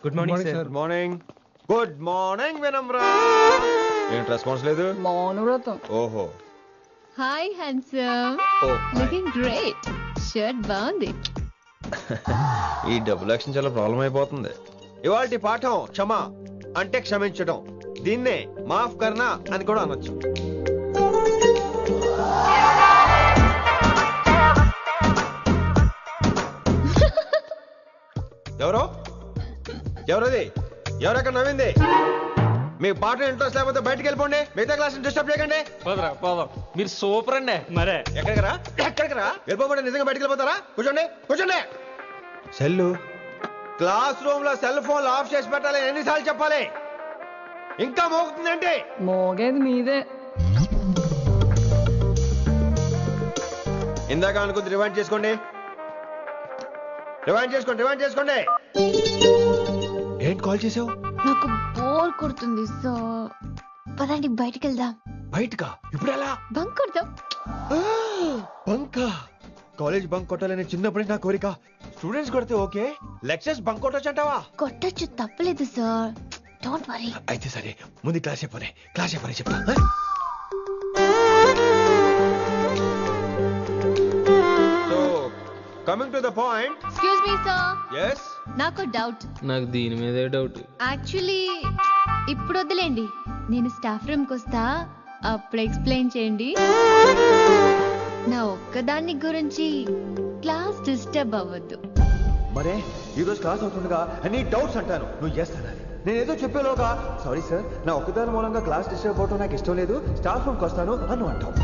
Good morning sir. Morning. Good morning Vinamra. ఏంటి response లేదు? మౌనవ్రతం. ఓహో. Hi handsome. Looking great. Shirt బాగుంది. ఈ డబుల్ యాక్షన్ చాలా ప్రాబ్లం అయిపోతుంది. ఇవాల్టి పాఠం క్షమ అంటే క్షమించడం. దీన్నే మాఫ్ కర్నా అని కూడా అనొచ్చు. ఎవరో ఎవరది? ఎవరెక్కడ నవ్వింది? మీ పాట ఇంట్రెస్ట్ లేకపోతే బయటకు వెళ్ళిపోండి. మిగతా క్లాస్ డిస్టర్బ్ చేయకండి. పోదాం. మీరు సూపర్ అండి. మరే ఎక్కడికి రా వెళ్ళిపోమంటే నిజంగా బయటకు వెళ్ళిపోతారా? కూర్చోండి. సెల్లు క్లాస్ రూమ్ లో సెల్ ఫోన్ ఆఫ్ చేసి పెట్టాలి. ఎన్నిసార్లు చెప్పాలి? ఇంకా మోగుతుందంటే మోగేది మీదే. ఇందాక అనుకుంది రివైండ్ చేసుకోండి. ఏంటి కాల్ చేసావు? నాకు బోర్ కొడుతుంది, సో పదండి బయటికి వెళ్దాం. బయటకా? ఇప్పుడు ఎలా? బంక్ కొడదాం. బంకా? కాలేజ్ బంక్ కొట్టాలని చిన్నప్పుడే నా కోరిక. స్టూడెంట్స్ కొడితే ఓకే, లెక్చర్స్ బంక్ కొట్టొచ్చు అంటావా? కొట్టచ్చు, తప్పలేదు సార్. Don't worry. అయితే సరే, ముందు క్లాస్ చెప్పనే చెప్తా. So coming to the point. Excuse me sir. yes నాకు డౌట్. నాకు దీని మీదే డౌట్. యాక్చువల్లీ ఇప్పుడు వద్దులేండి, నేను స్టాఫ్ రూమ్ కి వస్తా, అప్పుడు ఎక్స్ప్లెయిన్ చేయండి. నా ఒక్కదాన్ని గురించి క్లాస్ డిస్టర్బ్ అవ్వద్దు. మరే ఈ రోజు క్లాస్ అవుతుండగా అన్ని డౌట్స్ అంటాను, నువ్వు చేస్తాను. నేను ఏదో చెప్పేలోగా సారీ సార్, నా ఒక్కదాని మూలంగా క్లాస్ డిస్టర్బ్ అవటం నాకు ఇష్టం లేదు, స్టాఫ్ రూమ్కి వస్తాను అని అంటావు.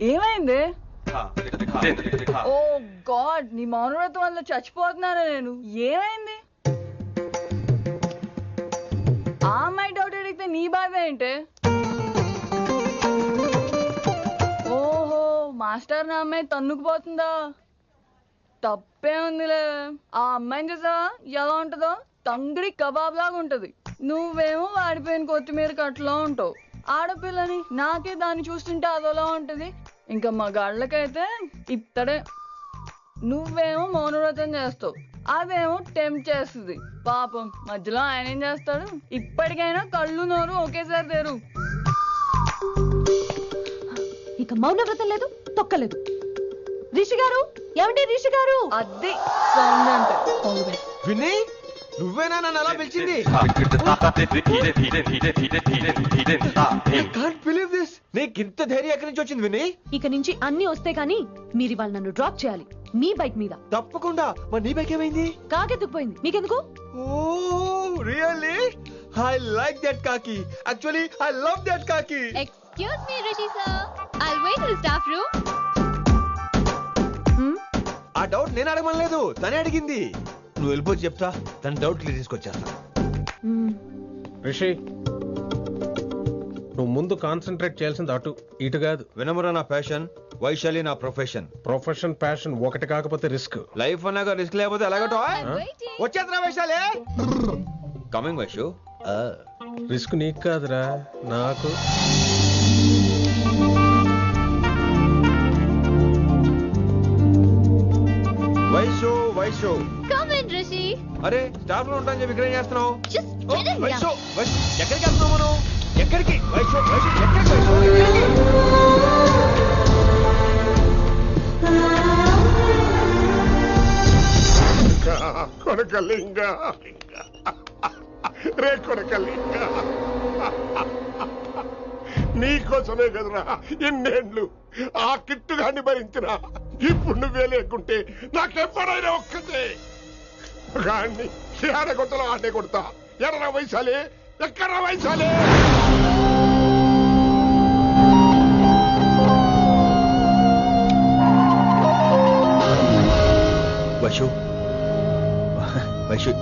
ఏమైంది? ఓ గాడ్, నీ మౌనవ్రతం వల్ల చచ్చిపోతున్నాను నేను. ఏమైంది? ఆ అమ్మాయి డౌట్ అడిగితే నీ బాధ ఏంటి? ఓహో, మాస్టర్ నా అమ్మాయి తన్నుకుపోతుందా? తప్పే ఉందిలే. ఆ అమ్మాయిని చూసావా ఎలా ఉంటుందో? తంగిడి కబాబ్ లాగా ఉంటది. నువ్వేమో వాడిపోయిన కొత్తిమీర కట్లా ఉంటావు. ఆడపిల్లని నాకే దాన్ని చూస్తుంటే అదోలా ఉంటది. ఇంకా మగాళ్ళకైతే ఇత్తడే. నువ్వేమో మౌనవ్రతం చేస్తావు, అదేమో టెంప్ట్ చేస్తుంది. పాపం మధ్యలో ఆయన ఏం చేస్తాడు? ఇప్పటికైనా కళ్ళు నోరు ఒకేసారి తెరు. ఇక మౌనవ్రతం లేదు, తొక్కలేదు. రిషి గారు, ఏమండి రిషి గారు? అది సౌండ్ అంటే. విని నువ్వేనా నన్ను అలా పిలిచింది? నీకింత ధైర్యం ఎక్కడి నుంచి వచ్చింది విని? ఇక నుంచి అన్ని వస్తే కానీ మీరు ఇవాళ నన్ను డ్రాప్ చేయాలి మీ బైక్ మీద. తప్పకుండా. మరి నీ బైక్ ఏమైంది? కాకెత్తుకుపోయింది. మీకెందుకు? Oh really? I like that కాకి. యాక్చువల్లీ ఐ లవ్ దట్ కాకి. Excuse me Rishi sir, I'll wait in staff room. ఆ డౌట్ నేను అడగమనలేదు, తనే అడిగింది. నువ్వు వెళ్ళిపోయి చెప్తా, తన డౌట్ క్లియర్ తీసుకొచ్చేస్తా. రిషి, నువ్వు ముందు కాన్సన్ట్రేట్ చేయాల్సింది అటు ఇటు కాదు. వినమ్ర నా ప్యాషన్, వైశాలి నా ప్రొఫెషన్. ప్రొఫెషన్ ప్యాషన్ ఒకటి కాకపోతే రిస్క్. లైఫ్ అన్నాక రిస్క్ లేకపోతే ఎలాగటో? వచ్చేద్రా వైశాలి. కమింగ్ వైషు. రిస్క్ నీకు కాదురా, నాకు. Vaishu come in Rishi. అరే స్టాఫ్ లో ఉంటాను చెప్పి ఇక్కడ ఏం చేస్తున్నావు? Just get in. వైషు ఎక్కడికి వెళ్తున్నావు మనం? ఎక్కడికి? వైషు ఎక్కడికి? కొడకలింగ రే కొడకలింగ, నీకోసమే కదరా ఎన్నేళ్ళు ఆ కిట్టుగాన్ని భరించినా. ఇప్పుడు నువ్వే లేకుంటే నాకెప్పుడైనా ఒక్కతే గాన్ని ఆడగొట్టలో ఆడే కొడతా. ఎర్ర వైశాలి, ఎక్కడ వైశాలి? వైషు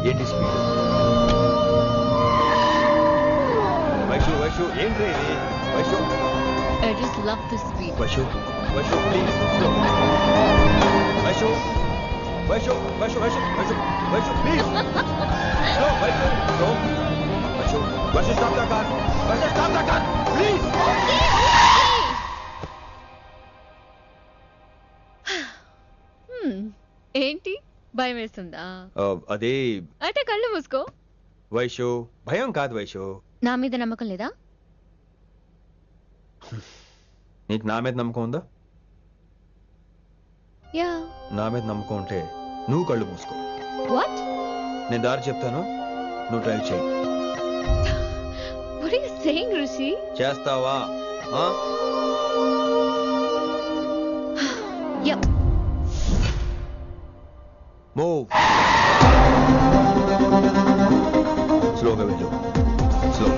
ఏంటి స్పీడ్? వైషు ఏంటి ఇది? Vaishu I just love this speed. Vaishu please. Vaishu Vaishu Vaishu Vaishu Vaishu Vaishu please slow Vaishu slow Vaishu Vaishu stop the car Vaishu stop the car please ఏంటి భయం వేస్తుందా? అదే అయితే కళ్ళు మూసుకో. వైషు భయం కాదు వైషు. నా మీద నమ్మకం లేదా? నీకు నా మీద నమ్మకం ఉందా? యా. నా మీద నమ్మకం ఉంటే నువ్వు కళ్ళు మూసుకో. వాట్? నేను దారి చెప్తాను, నువ్వు డ్రైవ్ చేయి. What are you saying Rishi? చేస్తావా? యా. మూవ్. స్లోగా వెళ్ళు. స్లో.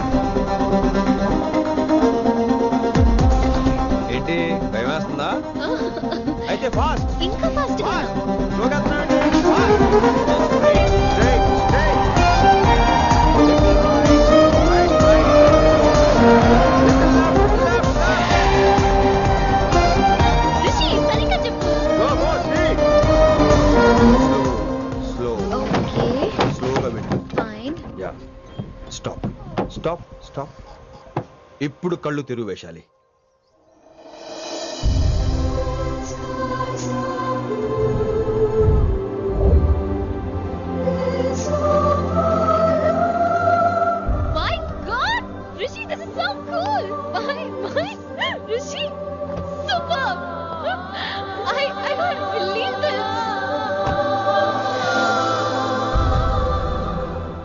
ఏంటి భయం వేస్తుందా? అయితే ఫాస్ట్. ఇంకా ఫాస్ట్ గా. స్లోగా తినండి. Fast. Straight straight. Right right. Rishi సరిగ్గా చెప్పు. Go go straight. Slow. Okay. స్లోగా వెళ్ళు. Fine. Yeah. Stop stop stop. ఇప్పుడు కళ్ళు తెరువు వేశాలి. My God, Rishi, this is so cool. My, Rishi, superb. I can't believe this.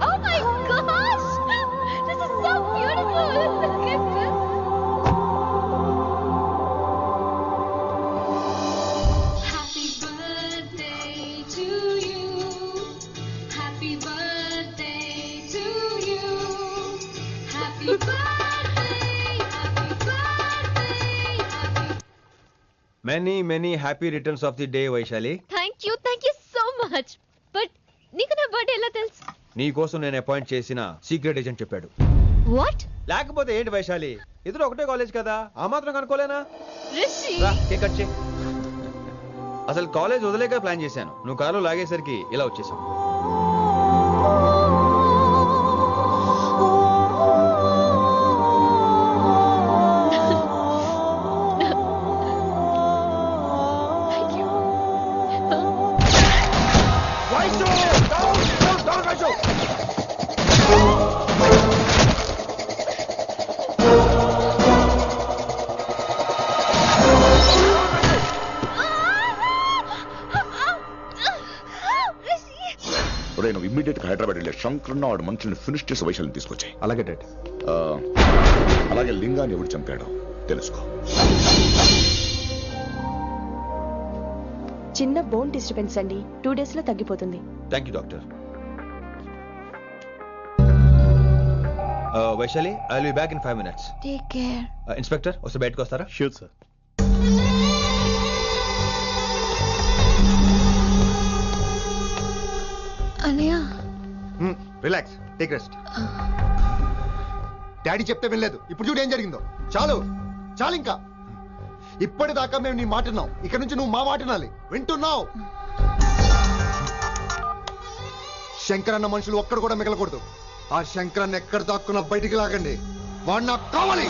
Oh my gosh, this is so beautiful. Look at this. Happy birthday to you. Happy birthday to you. Happy birthday, happy birthday, happy many many happy returns of the day Vaishali. Thank you so much. But నీకు నా birthday ఎలా తెలుసు? నీ కోసం నేను appoint చేసిన secret agent చెప్పాడు. What? లేకపోతే ఏంటి వైశాలి, ఇద్దరు ఒకటే కాలేజ్ కదా, ఆ మాత్రం కనుక్కోలేనా? Rishi. రా కేక్ కట్ చేయి. అసలు కాలేజ్ వదిలేక ప్లాన్ చేశాను, నువ్వు కారు లాగేసరికి ఇలా వచ్చేసావు. Thank you. Vaishu! Down, down, down, Vaishu! birthday. ఒరే నువ్వు ఇమ్మీడియట్ గా హైదరాబాద్ వెళ్ళే శంకరన్న వాడు మనుషుల్ని ఫినిష్ చేసి వైశాలిని తీసుకొచ్చాయి. అలాగే డాడ్. అలాగే లింగాన్ని ఎవడు చంపాడో తెలుసుకో. చిన్న బోన్ డిస్టర్బెన్స్ అండి, 2 days లో తగ్గిపోతుంది. Thank you doctor. Vaishali, I will be back in 5 minutes. Take care. Inspector వస్తే బయటకు వస్తారా? Sure sir. Anaya. Relax, take rest. Daddy చెప్తే వినలేదు, ఇప్పుడు చూడు ఏం జరిగిందో. చాలు చాలు, ఇంకా ఇప్పటిదాకా మేము నీ మాట విన్నాం, ఇక నుంచి నువ్వు మా మాట వినాలి. వింటున్నావు? శంకరన్న మనుషులు ఒక్కడు కూడా మిగలకూడదు. ఆ శంకరన్న ఎక్కడ దాక్కున్నా బయటికి లాగండి, వాడు నాకు కావాలి.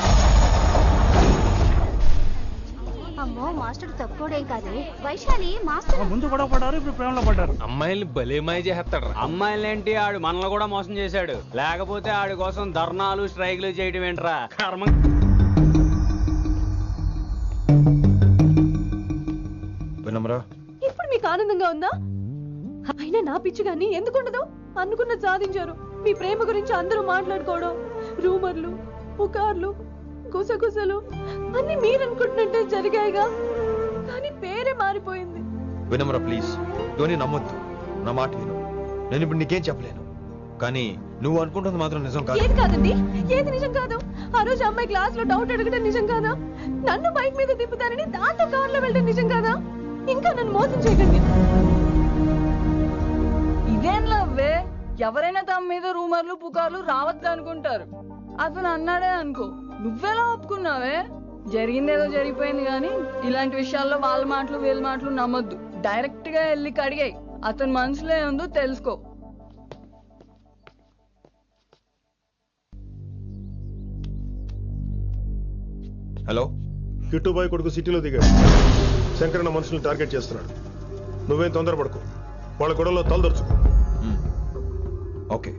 అమ్మో మాస్టర్ తక్కువడేం కాదే. వైశాలి మాస్టర్ ముందు గొడవ పడ్డారు, ఇప్పుడు ప్రేమలో పడ్డారు. అమ్మాయిల్ని భలే మాయ చేస్తాడు. అమ్మాయిలేంటి, ఆడు మనల్ని కూడా మోసం చేశాడు. లేకపోతే ఆడి కోసం ధర్నాలు స్ట్రైక్లు చేయడం ఏంట్రా కర్మ. వినమ్రా, ఇప్పుడు మీకు ఆనందంగా ఉందా? అయినా నా పిచ్చి గాని ఎందుకుండదు? అనుకున్న సాధించారు. మీ ప్రేమ గురించి అందరూ మాట్లాడుకోవడం, రూమర్లు, పుకార్లు, గుసగుసలు అన్ని మీరనుకుంటున్నట్టే జరిగాయిగా. కానీ పేరే మారిపోయింది. వినమ్రా ప్లీజ్, ధోని నమ్మొద్దు, నా మాట విను. నేను ఇప్పుడు నీకేం చెప్పలేను, కానీ నువ్వు అనుకుంటుంది మాత్రం నిజం కాదు. ఏది కాదండి, ఏది నిజం కాదు? ఆ రోజు అమ్మాయి క్లాస్ లో డౌట్ అడగడం నిజం కాదా? నన్ను బైక్ మీద తిప్పుతారని దాంతో కార్ లో వెళ్ళడం నిజం కాదా? ఇంకా నన్ను మోసం చేయకండి. ఇదేం లవ్వే? ఎవరైనా తమ మీద రూమర్లు పుకార్లు రావద్దు అనుకుంటారు. అతను అన్నాడే అనుకో, నువ్వెలా ఒప్పుకున్నావే? జరిగిందేదో జరిగిపోయింది కానీ ఇలాంటి విషయాల్లో వాళ్ళ మాటలు వీళ్ళ మాటలు నమ్మొద్దు. డైరెక్ట్ గా వెళ్ళి కడిగాయి. అతని మనసులో ఏముందో తెలుసుకో. హలో, కిట్టుబాయ్ కొడుకు సిటీలో దిగాడు. శంకరన్న మనుషుల్ని టార్గెట్ చేస్తున్నాడు. నువ్వేం తొందరపడకు, వాళ్ళ గొడవలో తలదర్చుకో. ఓకే.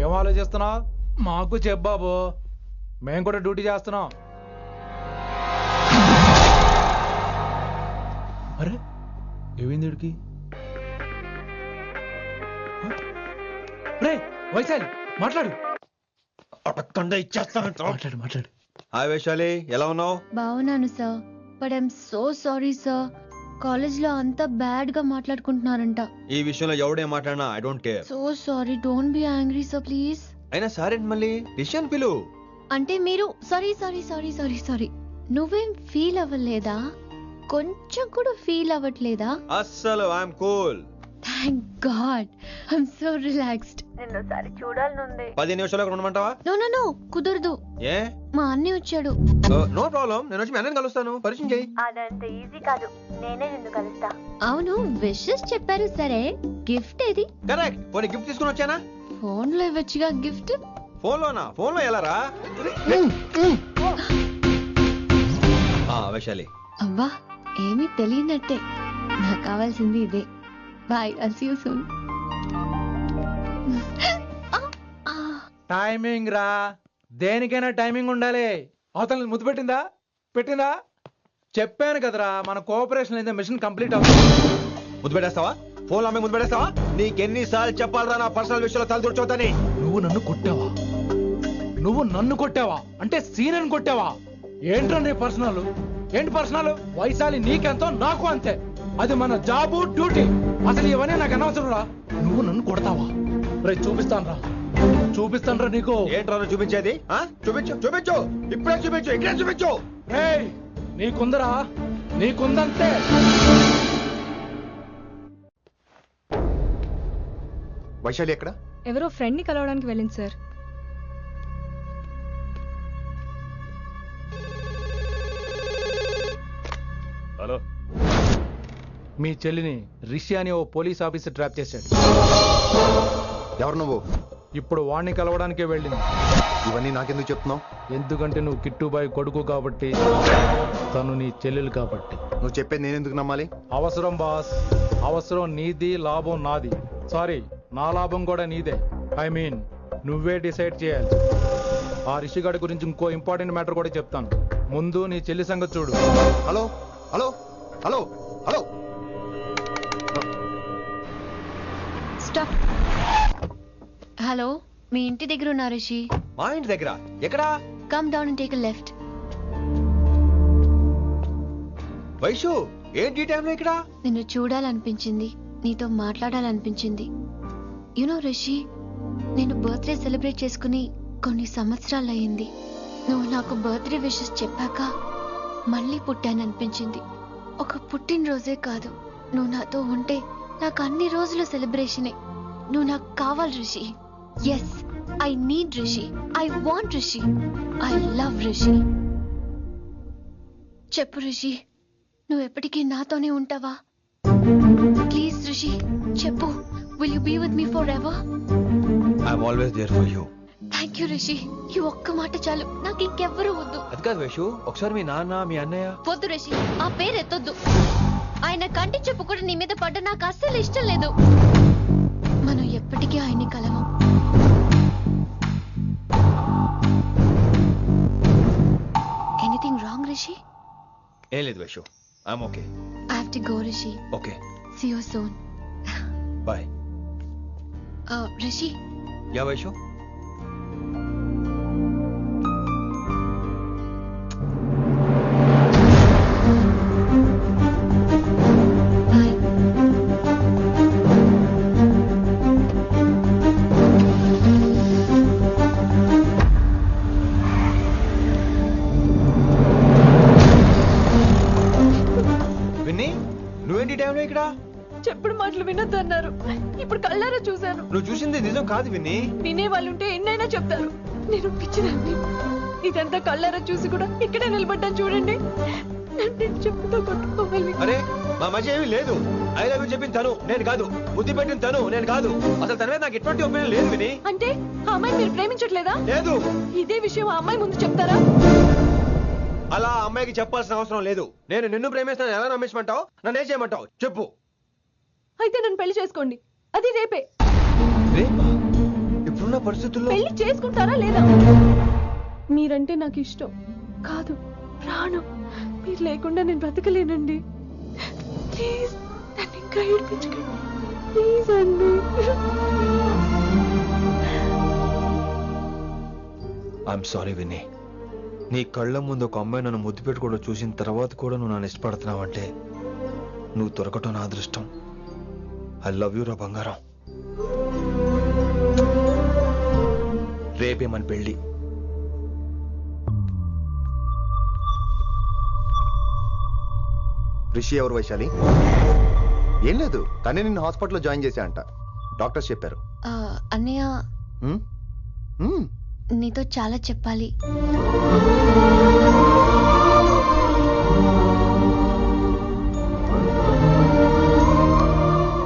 ఏం ఆలోచిస్తున్నావు? మాకు చెప్పాబు, మేము కూడా డ్యూటీ చేస్తున్నాం. అరే ఏమైంది వీడికి? రే వైశాలి మాట్లాడు. మాట్లాడు మాట్లాడు. హాయ్ వైశాలి, ఎలా ఉన్నావు? బాగున్నాను sir, but I'm so sorry sir. College లో అంతా బ్యాడ్ గా మాట్లాడుకుంటున్నారంట. ఈ విషయంలో ఎవడే మాట్లాడినా I don't care. So sorry, don't be angry sir please. అయినా సారేంటి మళ్ళీ? డిసిషన్ పిలు. అంటే మీరు sorry sorry sorry sorry sorry నువ్వేం ఫీల్ అవ్వలేదా? కొంచెం కూడా ఫీల్ అవ్వట్లేదా? అస్సలు I'm cool. Thank God, I'm so relaxed. నిన్నోసారి చూడాలనుంది. 10 నిమిషాలు అక్కడ ఉండమంటావా? నో నో నో, కుదరదు. ఏ? మా అన్నయ్య వచ్చాడు. నో ప్రాబ్లం, నేను వచ్చి మీ అన్నని కలుస్తాను. పరిచయం చేయి. అదంత ఈజీ కాదు, నేనే నిన్ను కలుస్తా. అవును, విషెస్ చెప్పారు సరే, గిఫ్ట్ ఏది? కరెక్ట్. పోనీ గిఫ్ట్ తీసుకుని వచ్చానా? ఫోన్ లో ఇవ్వచ్చుగా గిఫ్ట్. ఫోన్లోనా? ఫోన్లో ఎలా రా? వైశాలి. అబ్బా, ఏమీ తెలియనట్టే. నాకు కావాల్సింది ఇదే. Bye, I'll see you soon. Timing రా, దేనికైనా టైమింగ్ ఉండాలి. అవతల ముద్దు పెట్టిందా? పెట్టిందా? చెప్పాను కదరా, మన కోఆపరేషన్ అయితే మిషన్ కంప్లీట్ అవుతుంది. ముద్దు పెట్టేస్తావా? ఫోన్లో అమ్మాయి ముద్దు పెట్టేస్తావా? నీకెన్నిసార్లు చెప్పాలరా నా పర్సనల్ విషయంలో తల దూర్చోవద్దని? నువ్వు నన్ను కొట్టావా? నువ్వు నన్ను కొట్టావా? అంటే సీనియర్ని కొట్టావా? ఏంట్రా నీ పర్సనల్? ఏంటి పర్సనల్? వైశాలి నీకెంతో నాకు అంతే. అది మన జాబు, డ్యూటీ. అసలు ఇవన్నీ నాకు అనవసరం రా. నువ్వు నన్ను కొడతావా? రేపు చూపిస్తాను రా నీకు. ఏంట్రా చూపించేది? చూపించు, చూపించు, ఇప్పుడే చూపించు, ఇక్కడే చూపించు. నీకుందరా, నీకుందంతే. వైశాలి ఎక్కడ? ఎవరో ఫ్రెండ్ ని కలవడానికి వెళ్ళింది సార్. హలో, మీ చెల్లిని రిషి అని ఓ పోలీస్ ఆఫీసర్ ట్రాప్ చేశాడు. ఎవరు నువ్వు? ఇప్పుడు వాణ్ణి కలవడానికే వెళ్ళింది. ఇవన్నీ నాకెందుకు చెప్తున్నావు? ఎందుకంటే నువ్వు కిట్టుబాయ్ కొడుకు కాబట్టి, తను నీ చెల్లెలు కాబట్టి. నువ్వు చెప్పేది నేను ఎందుకు నమ్మాలి? అవసరం బాస్, అవసరం నీది, లాభం నాది. సారీ, నా లాభం కూడా నీదే. ఐ మీన్ నువ్వే డిసైడ్ చేయాలి. ఆ రిషిగాడి గురించి ఇంకో ఇంపార్టెంట్ మ్యాటర్ కూడా చెప్తాను. ముందు నీ చెల్లి సంగతి చూడు. Hello hello hello hello, stop. Hello, మీ ఇంటి దగ్గర ఉన్నా రిషి? మా ఇంటి దగ్గర? ఎక్కడా? Come down and take a left. Vaishu, ఏంటి ఈ టైంలో ఇక్కడ? నిన్ను చూడాలనిపించింది, నీతో మాట్లాడాలనిపించింది. యునో రిషి, నేను బర్త్డే సెలబ్రేట్ చేసుకుని కొన్ని సంవత్సరాలయ్యింది. నువ్వు నాకు బర్త్డే విషెస్ చెప్పాక మళ్ళీ పుట్టాననిపించింది. ఒక పుట్టినరోజే కాదు, నువ్వు నాతో ఉంటే నాకు అన్ని రోజుల సెలబ్రేషనే. నువ్వు నాకు కావాలి Rishi. Yes, I need Rishi, I want Rishi, I love Rishi. చెప్పు రిషి, నువ్వు ఎప్పటికీ నాతోనే ఉంటావా? ప్లీజ్ రిషి, చెప్పు. Will you be with me forever? I'm always there for you. Thank you Rishi. ఈ ఒక్క మాట చాలు, నాకు ఇంకెవ్వరూ వద్దు. అది కాదు వైషు, ఒకసారి మీ నాన్న, మీ అన్నయ్య. వద్దు రిషి, ఆ పేరు ఎత్తొద్దు. ఆయన కంటి చెప్పు కూడా నీ మీద పడ్డ నాకు అస్సలు ఇష్టం లేదు. మనం ఎప్పటికీ ఆయన్ని కలవం. Anything wrong Rishi? ఏం లేదు Vaishu, I'm okay. I have to go Rishi. Okay, see you soon. Bye. Rishi. Yeah Vaishu. ఎప్పుడు మాటలు వినొద్దు అన్నారు. ఇప్పుడు కళ్ళారా చూశాను. నువ్వు చూసింది నిజం కాదు విని. వినే వాళ్ళుంటే ఎన్నైనా చెప్తారు. నేను పిచ్చిదాన్ని. ఇదంతా కళ్ళారా చూసి కూడా ఇక్కడే నిలబడ్డాను చూడండి. నన్ను చెప్పుతో కొట్టుకోవాలి. అరే మా మధ్య ఏమీ లేదు. ఐ లవ్ యూ చెప్పింది తను, నేను కాదు. బుద్ధి పెట్టిన తను, నేను కాదు. అసలు తన మీద నాకు ఎటువంటి ఒపీనియన్ లేదు విని. అంటే ఆ అమ్మాయిని మీరు ప్రేమించట్లేదా? లేదు. ఇదే విషయం ఆ అమ్మాయి ముందు చెప్తారా? అలా ఆ అమ్మాయికి చెప్పాల్సిన అవసరం లేదు. నేను నిన్ను ప్రేమిస్తాను ఎలా నమ్మించమంటావు? నన్ను ఏం చేయమంటావు చెప్పు. అయితే నన్ను పెళ్లి చేసుకోండి. అది రేపే. రేపా? ఇప్పుడున్న పరిస్థితుల్లో పెళ్లి చేసుకుంటారా లేదా? మీరంటే నాకు ఇష్టం కాదు, ప్రాణం. మీరు లేకుండా నేను బ్రతకలేనండి. ప్లీజ్ నన్ను ఇంకా ఏడిపించకండి. ప్లీజ్ అండి. ఐఎమ్ సారీ విని. నీ కళ్ళ ముందు ఒక అమ్మాయి నన్ను ముద్దు పెట్టుకోవడం చూసిన తర్వాత కూడా నువ్వు నన్ను ఇష్టపడుతున్నావంటే నువ్వు దొరకటం నా అదృష్టం. ఐ లవ్ యూ రా బంగారం. రేపే మన పెళ్ళి. రిషి ఎవరు వైశాలి? ఏం లేదు, తనే నిన్ను హాస్పిటల్లో జాయిన్ చేశా అంట. డాక్టర్స్ చెప్పారు. అన్నయ్య హ్మ్? హ్మ్. నీతో చాలా చెప్పాలి.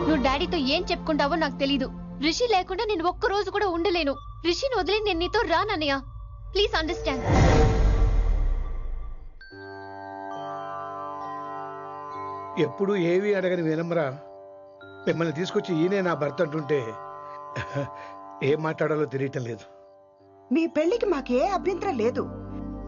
నువ్వు డాడీతో ఏం చెప్పుకుంటావో నాకు తెలీదు. రిషి లేకుండా నేను ఒక్క రోజు కూడా ఉండలేను. రిషిని వదిలి నేను నీతో రానన్నయ్య. Please understand. ఎప్పుడు ఏవి అడగని వినమ్రా మిమ్మల్ని తీసుకొచ్చి ఈయనే నా భర్త అంటుంటే ఏం మాట్లాడాలో తెలియటం లేదు. మీ పెళ్లికి మాకే అభ్యంతరం లేదు,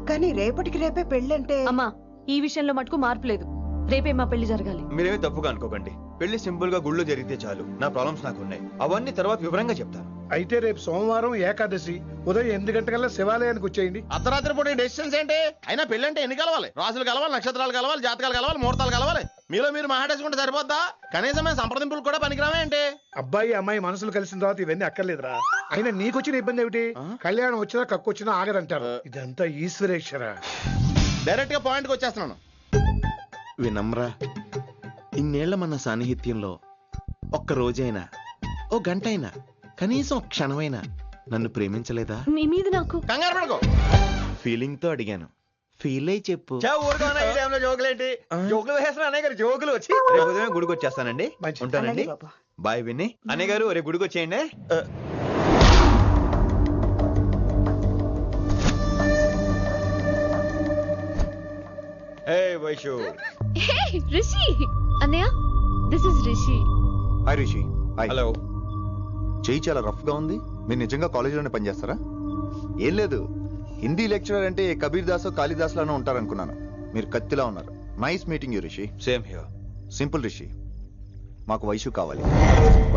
కానీ రేపటికి రేపే పెళ్ళంటే. అమ్మా, ఈ విషయంలో మటుకు మార్పు లేదు. రేపే మా పెళ్లి జరగాలి. మీరేమీ తప్పుగా అనుకోకండి. పెళ్లి సింపుల్ గా గుళ్ళో జరిగితే చాలు. నా ప్రాబ్లమ్స్ నాకు ఉన్నాయి, అవన్నీ తర్వాత వివరంగా చెప్తాను. అయితే రేపు సోమవారం ఏకాదశి ఉదయం 8 గంటకల్లా శివాలయానికి వచ్చేయండి. అర్ధరాత్రి పూట డెసిషన్స్ ఏంటి? అయినా పెళ్ళంటే ఎన్ని కలవాలి? రాసులు కలవాలి, నక్షత్రాలు కలవాలి, జాతకాలు కలవాలి, ముహూర్తాలు కలవాలి. మీలో మీరు మాట్లాడేసుకుంటే సరిపోద్దా? కనీసం మేము సంప్రదింపులు కూడా పనికిరామే ఏంటి? అబ్బాయి అమ్మాయి మనసులు కలిసిన తర్వాత ఇవన్నీ అక్కర్లేదురా. అయినా నీకొచ్చిన ఇబ్బంది ఏమిటి? కళ్యాణం వచ్చినా కక్కొచ్చినా ఆగదంటారు. ఇదంతా ఈశ్వరేశ్వర. డైరెక్ట్ గా పాయింట్కి వచ్చేస్తున్నాను. వినమ్రా, ఇన్నేళ్ల మన సాన్నిహిత్యంలో ఒక్క రోజైనా, ఓ గంట అయినా, కనీసం ఒక క్షణమైనా నన్ను ప్రేమించలేదా? మీ మీద నాకు కంగారు పడుకో. ఫీలింగ్ తో అడిగాను, ఫీల్ అయి చెప్పు. జోకులేంటి? జోకులు వేసిన అన్నయ్య గారు జోకులు వచ్చి రేపు ఉదయం గుడికి వచ్చేస్తానండి. ఉంటానండి. బాయ్ విని. అన్నయ్య గారు రేపు గుడికి వచ్చేయండి. Hey, Vaishu. Hey, Rishi. Annaya, this is Rishi. Hi Rishi. Hi. Hello. చెయ్యి చాలా రఫ్ గా ఉంది. మీరు నిజంగా కాలేజీలోనే పనిచేస్తారా? ఏం లేదు, హిందీ లెక్చరర్ అంటే కబీర్ దాస్ కాళిదాస్ లానో ఉంటారనుకున్నాను. మీరు కత్తిలా ఉన్నారు. Nice meeting you Rishi. Same here. Simple Rishi, మాకు వైషు కావాలి,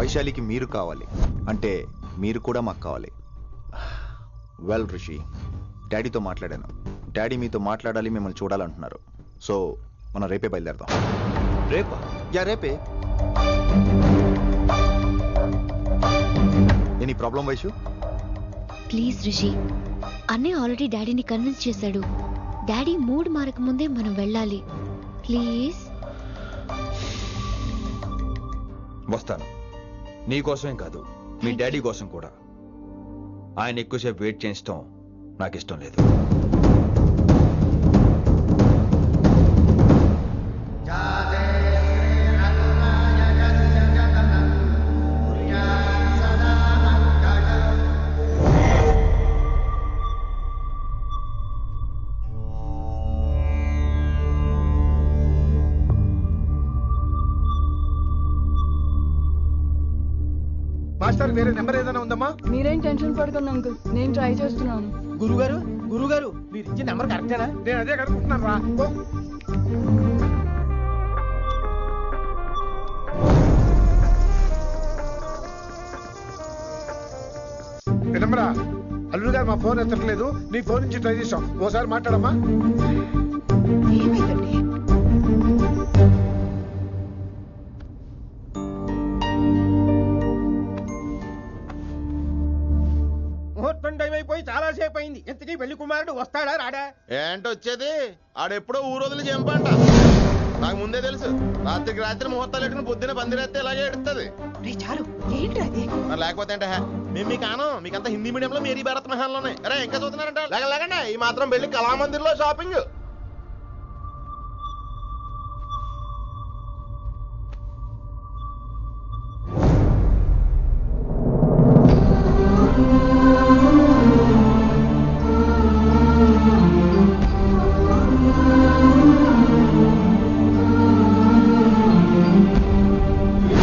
వైశాలికి మీరు కావాలి, అంటే మీరు కూడా మాకు కావాలి. వెల్ రిషి, డాడీతో మాట్లాడాను. డాడీ మీతో మాట్లాడాలి, మిమ్మల్ని చూడాలంటున్నారు. సో మనం రేపే బయలుదేరదాం. రేపా? యా రేపే. Any problem Vaishu? Please Rishi, అన్నయ్య ఆల్రెడీ డాడీని కన్విన్స్ చేశాడు. డాడీ మూడ్ మారక ముందే మనం వెళ్ళాలి. ప్లీజ్. వస్తాను. నీ కోసమేం కాదు, మీ డాడీ కోసం కూడా. ఆయన ఎక్కువసేపు వెయిట్ చేయించడం నాకు ఇష్టం లేదు. మాస్టర్ వేరే నెంబర్ ఏదైనా ఉందమ్మా? మీరేం టెన్షన్ పడకండి అంకుల్, నేను ట్రై చేస్తున్నాను. గురుగారు, గురుగారు, మీరు ఇచ్చే నెంబర్ కరెక్టేనా? నేను అదే కనుక్కుంటున్నాను రా. వినమ్రా, అల్లుడు గారు మా ఫోన్ ఎత్తట్లేదు. నీ ఫోన్ నుంచి ట్రై చేసాం, ఓసారి మాట్లాడమ్మా. ఏమైందండి? ముహూర్తం టైం అయిపోయి చాలా సేపు అయింది. ఇంతకీ పెళ్లి కుమారుడు వస్తాడా రాడా? ఏంటొచ్చేది? ఆడెప్పుడో ఊరు వదిలి చెంపంట. నాకు ముందే తెలుసు రాత్రికి రాత్రి ముహూర్తాలు ఎట్టుకుని పొద్దున పందిరేస్తే ఇలాగే ఎడుతుంది మరి లేకపోతే అంటే మేము మీకు ఆనం మీకంతా హిందీ మీడియంలో మేరీ భారత్ మహాల్లోనే అరే ఇంకా చూస్తున్నారంట లేకండి ఈ మాత్రం వెళ్ళి కళామందిర్లో షాపింగ్